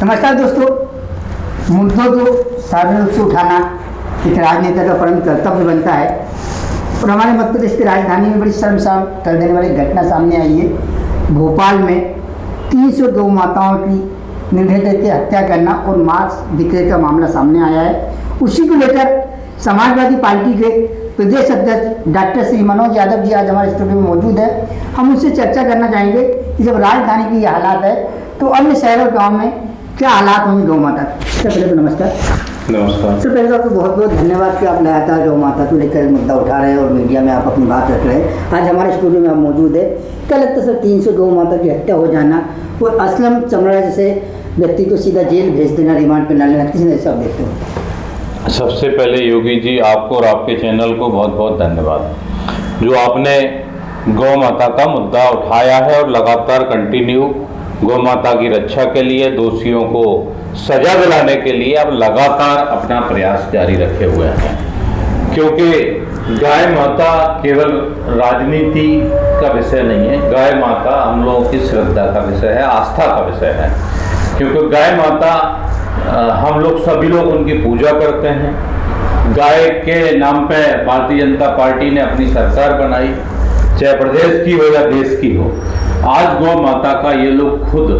नमस्कार दोस्तों, मुद्दों को साधारण रूप से उठाना एक राजनेता का परम कर्तव्य बनता है। और हमारे मध्य प्रदेश की राजधानी में बड़ी शर्मसार कर देने वाली घटना सामने आई है। भोपाल में 300 गौ माताओं की निर्दयता करके हत्या करना और मांस बिक्री का मामला सामने आया है। उसी को लेकर समाजवादी पार्टी के प्रदेश अध्यक्ष डॉक्टर श्री मनोज यादव जी आज हमारे स्टूडियो में मौजूद है। हम उनसे चर्चा करना चाहेंगे कि जब राजधानी की ये हालात है तो अन्य शहरों गाँव में क्या हालात होंगे गौ माता। सबसे पहले तो नमस्कार। नमस्कार। सबसे पहले तो आपको बहुत बहुत धन्यवाद कि आप लगातार गौ माता को लेकर मुद्दा उठा रहे हैं और मीडिया में आप अपनी बात रख रहे हैं। आज हमारे स्टूडियो में आप मौजूद है। क्या लगता है सर, 300 गौ माता की हत्या हो जाना और असलम चमड़ा जैसे व्यक्ति को सीधा जेल भेज देना, रिमांड पर न लेना, किसी ने ऐसा देखते हो? सबसे पहले योगी जी, आपको और आपके चैनल को बहुत बहुत धन्यवाद जो आपने गौ माता का मुद्दा उठाया है और लगातार कंटिन्यू गौ माता की रक्षा के लिए, दोषियों को सजा दिलाने के लिए आप लगातार अपना प्रयास जारी रखे हुए हैं। क्योंकि गाय माता केवल राजनीति का विषय नहीं है, गाय माता हम लोगों की श्रद्धा का विषय है, आस्था का विषय है। क्योंकि गाय माता हम लोग सभी लोग उनकी पूजा करते हैं। गाय के नाम पे भारतीय जनता पार्टी ने अपनी सरकार बनाई, चाहे प्रदेश की हो या देश की हो। आज गौ माता का ये लोग खुद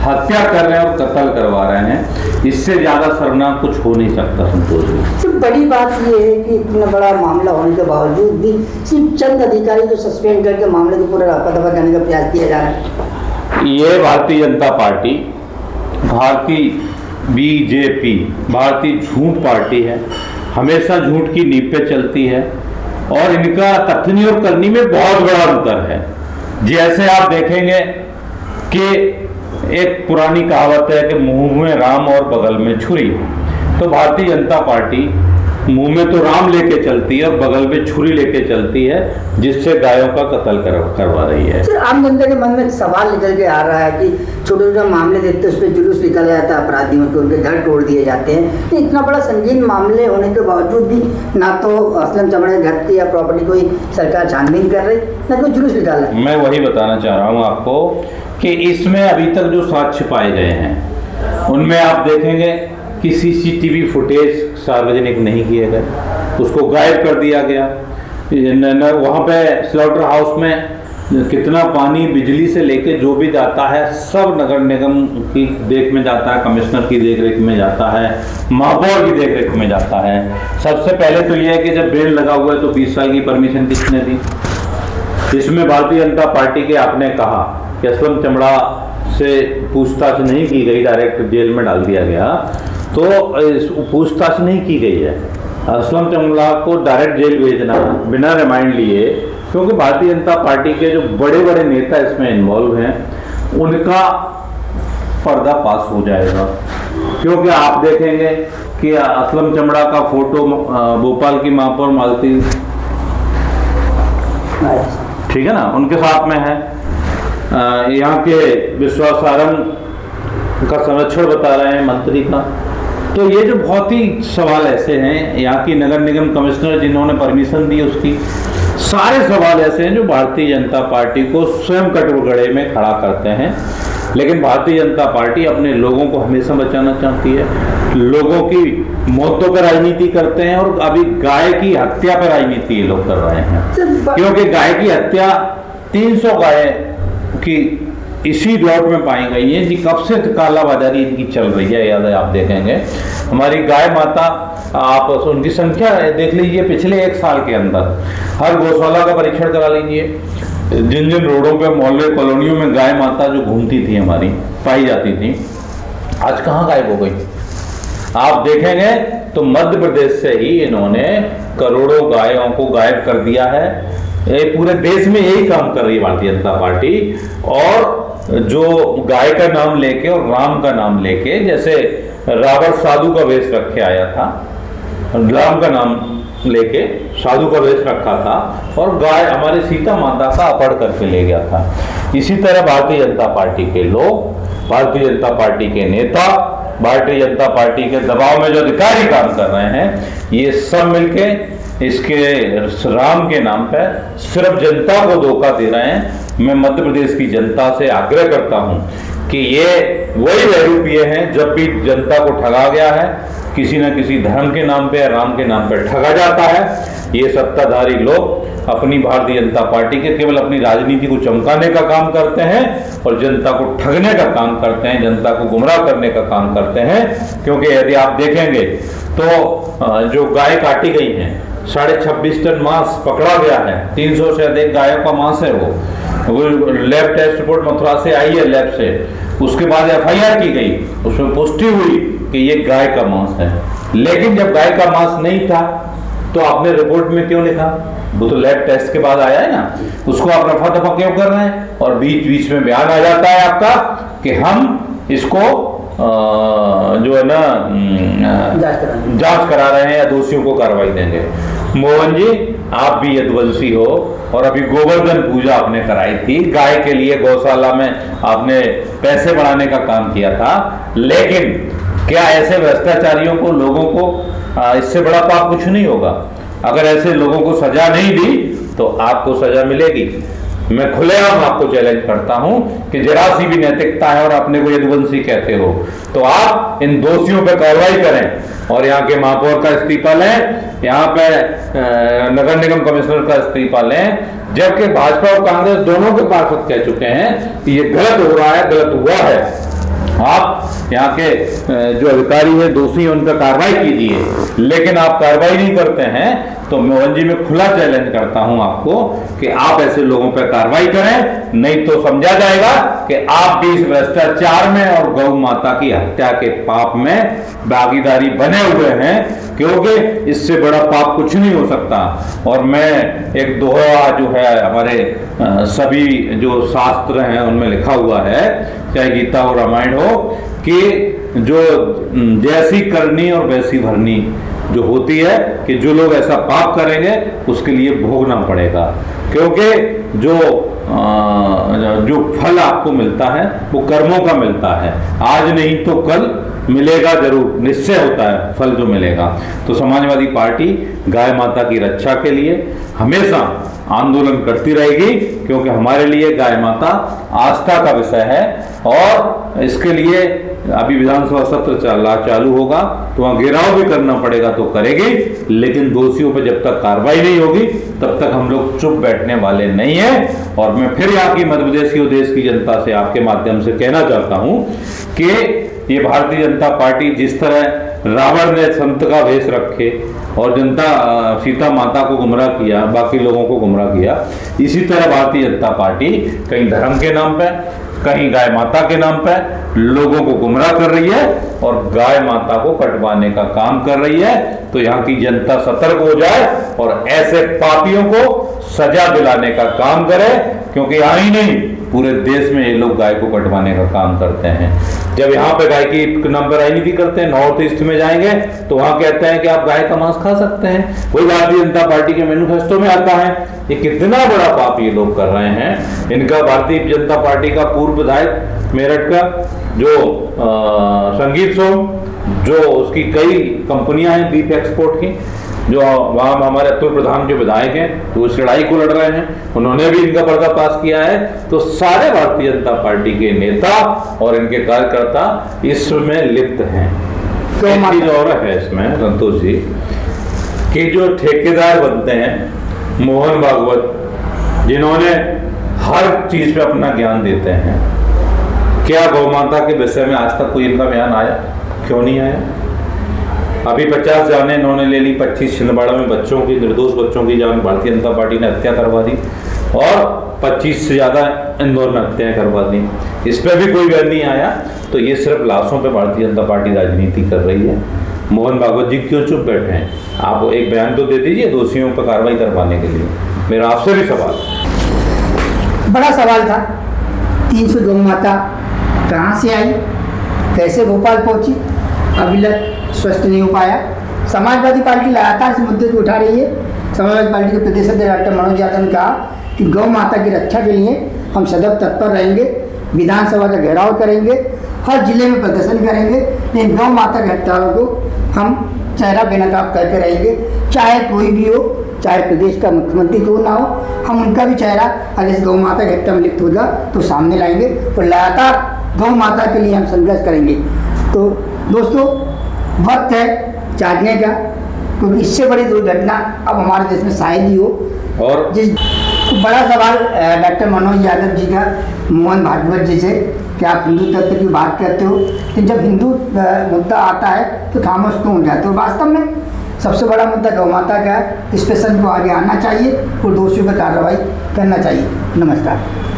हत्या कर रहे हैं और कत्ल करवा रहे हैं। इससे ज़्यादा शर्मनाक कुछ हो नहीं सकता। संतोष जी, सिर्फ बड़ी बात ये है कि इतना बड़ा मामला होने के बावजूद भी सिर्फ चंद अधिकारी को सस्पेंड करके मामले को पूरा रफा दफा करने का प्रयास किया जा रहा है। ये भारतीय जनता पार्टी, भारतीय बीजेपी, भारतीय झूठ पार्टी है। हमेशा झूठ की नींव पे चलती है और इनका कथनी और करनी में बहुत बड़ा अंतर है। जैसे आप देखेंगे कि एक पुरानी कहावत है कि मुंह में राम और बगल में छुरी। तो भारतीय जनता पार्टी मुंह में तो राम लेके चलती है और बगल में छुरी लेके चलती है, जिससे गायों का कत्ल करवा रही है। सर, आम जनता के मन में सवाल निकल के आ रहा है कि छोटे छोटे मामले देखते उस पर जुलूस निकल जाता है, अपराधियों के उनके घर तोड़ दिए जाते हैं। तो इतना बड़ा संगीन मामले होने के बावजूद भी ना तो असलम चमड़े घर की या प्रॉपर्टी कोई सरकार छानबीन कर रही, ना कोई जुलूस निकाल रही। मैं वही बताना चाह रहा हूँ आपको कि इसमें अभी तक जो साक्ष्य पाए गए हैं उनमें आप देखेंगे कि सीसीटीवी फुटेज सार्वजनिक नहीं किए गए, उसको गायब कर दिया गया। वहाँ पे स्लॉटर हाउस में कितना पानी बिजली से लेके जो भी जाता है सब नगर निगम की देख में जाता है, कमिश्नर की देखरेख में जाता है, महापौर की देखरेख में जाता है। सबसे पहले तो यह है कि जब बेल लगा हुआ है तो 20 साल की परमिशन किसने दी? इसमें भारतीय जनता पार्टी के आपने कहा कि असलम चमड़ा से पूछताछ नहीं की गई, डायरेक्ट जेल में डाल दिया गया। तो पूछताछ नहीं की गई है। असलम चमड़ा को डायरेक्ट जेल भेजना बिना रिमांड लिए, क्योंकि भारतीय जनता पार्टी के जो बड़े बड़े नेता इसमें इन्वॉल्व हैं उनका पर्दाफाश हो जाएगा। क्योंकि आप देखेंगे कि असलम चमड़ा का फोटो भोपाल की महापौर मालती, ठीक है ना, उनके साथ में है। यहाँ के विश्वासारंग का संरक्षण बता रहे हैं मंत्री का। तो ये जो बहुत ही सवाल ऐसे हैं, यहाँ की नगर निगम कमिश्नर जिन्होंने परमिशन दी उसकी, सारे सवाल ऐसे हैं जो भारतीय जनता पार्टी को स्वयं कटघरे में खड़ा करते हैं। लेकिन भारतीय जनता पार्टी अपने लोगों को हमेशा बचाना चाहती है, लोगों की मौतों पर राजनीति करते हैं और अभी गाय की हत्या पर राजनीति ये लोग कर रहे हैं। क्योंकि गाय की हत्या 300 गाय की इसी प्लॉट में पाई गई है जी। कब से कालाबाजारी इनकी चल रही है, याद है, आप देखेंगे हमारी गाय माता, आप उनकी संख्या देख लीजिए पिछले 1 साल के अंदर। हर गौशाला का परीक्षण करा लीजिए, जिन जिन रोडों पे, मोहल्ले, कॉलोनियों में गाय माता जो घूमती थी हमारी, पाई जाती थी, आज कहाँ गायब हो गई? आप देखेंगे तो मध्य प्रदेश से ही इन्होंने करोड़ों गायों को गायब कर दिया है। ये पूरे देश में यही काम कर रही है भारतीय जनता पार्टी। और जो गाय का नाम लेके और राम का नाम लेके, जैसे रावण साधु का वेश रखे आया था, राम का नाम लेके साधु का वेश रखा था और गाय हमारी सीता माता का अपहरण करके ले गया था। इसी तरह भारतीय जनता पार्टी के लोग, भारतीय जनता पार्टी के नेता, भारतीय जनता पार्टी के दबाव में जो अधिकारी काम कर रहे हैं, ये सब मिलके इसके राम के नाम पर सिर्फ जनता को धोखा दे रहे हैं। मैं मध्य प्रदेश की जनता से आग्रह करता हूं कि ये वही बहरूपिये हैं, जब भी जनता को ठगा गया है, किसी न किसी धर्म के नाम पे या राम के नाम पे ठगा जाता है। ये सत्ताधारी लोग अपनी भारतीय जनता पार्टी के केवल अपनी राजनीति को चमकाने का काम करते हैं और जनता को ठगने का काम करते हैं, जनता को गुमराह करने का काम करते हैं। क्योंकि यदि आप देखेंगे तो जो गाय काटी गई हैं, 26.5 टन मांस पकड़ा गया है, 300 से अधिक गायों का मांस है। वो लैब टेस्ट रिपोर्ट मथुरा से आई है, लैब से। उसके बाद FIR की गई, उसमें पुष्टि हुई कि ये गाय का मांस है। लेकिन जब गाय का मांस नहीं था तो आपने रिपोर्ट में क्यों लिखा? वो तो लैब टेस्ट के बाद आया है ना, उसको आप रफा दफा क्यों कर रहे हैं? और बीच बीच में बयान आ जाता है आपका कि हम इसको जो है ना जांच करा रहे हैं या दोषियों को कार्रवाई देंगे। मोहन जी, आप भी यदुवंशी हो और अभी गोवर्धन पूजा आपने कराई थी, गाय के लिए गौशाला में आपने पैसे बढ़ाने का काम किया था। लेकिन क्या ऐसे भ्रष्टाचारियों को, लोगों को इससे बड़ा पाप कुछ नहीं होगा? अगर ऐसे लोगों को सजा नहीं दी तो आपको सजा मिलेगी। मैं खुलेआम आपको चैलेंज करता हूं कि जरा सी भी नैतिकता है और अपने को यदुवंशी कहते हो तो आप इन दोषियों पर कार्रवाई करें और यहाँ के महापौर का इस्तीफा लें, यहाँ पे नगर निगम कमिश्नर का इस्तीफा लें। जबकि भाजपा और कांग्रेस दोनों के पार्षद कह चुके हैं कि ये गलत हो रहा है, गलत हुआ है। आप यहाँ के जो अधिकारी है, दोषी हैं, उन पर कार्रवाई कीजिए। लेकिन आप कार्रवाई नहीं करते हैं तो मोहन जी मैं खुला चैलेंज करता हूं आपको कि आप ऐसे लोगों पर कार्रवाई करें, नहीं तो समझा जाएगा कि आप भी इस भ्रष्टाचार में और गौ माता की हत्या के पाप में भागीदारी बने हुए हैं। क्योंकि इससे बड़ा पाप कुछ नहीं हो सकता। और मैं एक दोहा जो है हमारे सभी जो शास्त्र हैं उनमें लिखा हुआ है, चाहे गीता हो रामायण हो, कि जो जैसी करनी और वैसी भरनी जो होती है, कि जो लोग ऐसा पाप करेंगे उसके लिए भोगना पड़ेगा। क्योंकि जो फल आपको मिलता है वो कर्मों का मिलता है, आज नहीं तो कल मिलेगा जरूर, निश्चय होता है फल जो मिलेगा। तो समाजवादी पार्टी गाय माता की रक्षा के लिए हमेशा आंदोलन करती रहेगी, क्योंकि हमारे लिए गाय माता आस्था का विषय है। और इसके लिए अभी विधानसभा सत्र चालू होगा तो वहां घेराव भी करना पड़ेगा तो करेगी, लेकिन दोषियों पर जब तक कार्रवाई नहीं होगी तब तक हम लोग चुप बैठने वाले नहीं हैं। और मैं फिर यहाँ की मध्य प्रदेश की देश की जनता से आपके माध्यम से कहना चाहता हूं कि ये भारतीय जनता पार्टी जिस तरह रावण ने संत का वेश रखे और जनता सीता माता को गुमराह किया, बाकी लोगों को गुमराह किया, इसी तरह भारतीय जनता पार्टी कहीं धर्म के नाम पे, कहीं गाय माता के नाम पे लोगों को गुमराह कर रही है और गाय माता को कटवाने का काम कर रही है। तो यहाँ की जनता सतर्क हो जाए और ऐसे पापियों को सजा दिलाने का काम करे, क्योंकि यहाँ ही नहीं पूरे देश में ये लोग गाय को कटवाने का काम करते हैं। जब यहाँ पे गाय की नाम पर राजनीति करते हैं, नॉर्थ ईस्ट में जाएंगे तो वहां कहते हैं कि आप गाय का मांस खा सकते हैं, वही भारतीय जनता पार्टी के मैनिफेस्टो में आता है। ये कितना बड़ा पाप ये लोग कर रहे हैं। इनका भारतीय जनता पार्टी का पूर्व विधायक मेरठ का जो संगीत सोम, जो उसकी कई कंपनियां हैं बीफ एक्सपोर्ट की, जो वहां हमारे अतुल प्रधान जो विधायक हैं तो उस लड़ाई को लड़ रहे हैं, उन्होंने भी इनका पर्दाफाश किया है। तो सारे भारतीय जनता पार्टी के नेता और इनके कार्यकर्ता इसमें लिप्त हैं। तो एक चीज और है इसमें संतोष जी, कि जो ठेकेदार बनते हैं मोहन भागवत, जिन्होंने हर चीज पे अपना ज्ञान देते हैं, क्या गौ माता के विषय में आज तक कोई इनका बयान आया? क्यों नहीं आया? अभी 50 जानें इन्होंने ले ली, 25 छिंदवाड़ा में बच्चों की, निर्दोष बच्चों की जान भारतीय जनता पार्टी ने हत्या करवा दी और 25 से ज्यादा इंदौर में हत्याएं करवा दी। इस पर भी कोई बयान नहीं आया। तो ये सिर्फ लाशों पे भारतीय जनता पार्टी राजनीति कर रही है। मोहन भागवत जी क्यों चुप बैठे हैं? आप एक बयान तो दे दीजिए दोषियों पर कार्रवाई करवाने के लिए। मेरा आपसे भी सवाल, बड़ा सवाल था, 300 गौ माता कहाँ से आई, कैसे भोपाल पहुंची, अभी तक स्पष्ट नहीं हो पाया। समाजवादी पार्टी लगातार इस मुद्दे को उठा रही है। समाजवादी पार्टी के प्रदेश अध्यक्ष डॉक्टर मनोज यादव ने कहा कि गौ माता की रक्षा के लिए हम सदैव तत्पर रहेंगे, विधानसभा का घेराव करेंगे, हर जिले में प्रदर्शन करेंगे, लेकिन गौ माता के हत्यारों को हम चेहरा बेनकाब करके रहेंगे, चाहे कोई भी हो, चाहे प्रदेश का मुख्यमंत्री क्यों ना हो। हम उनका भी चेहरा अगर इस गौ माता की हत्या में लिप्त होगा तो सामने लाएंगे। और लगातार गौ माता के लिए हम संघर्ष करेंगे। तो दोस्तों, वक्त है जागने का, क्योंकि इससे बड़ी दुर्घटना अब हमारे देश में शायद ही हो। और जिस बड़ा सवाल डॉक्टर मनोज यादव जी का मोहन भागवत जी से कि आप हिंदू तत्व की बात करते हो, लेकिन जब हिंदू मुद्दा आता है तो खामोश क्यों हो जाते हो। वास्तव में सबसे बड़ा मुद्दा गौ माता का है। इस पे को आगे आना चाहिए और दोषियों पर कार्रवाई करना चाहिए। नमस्कार।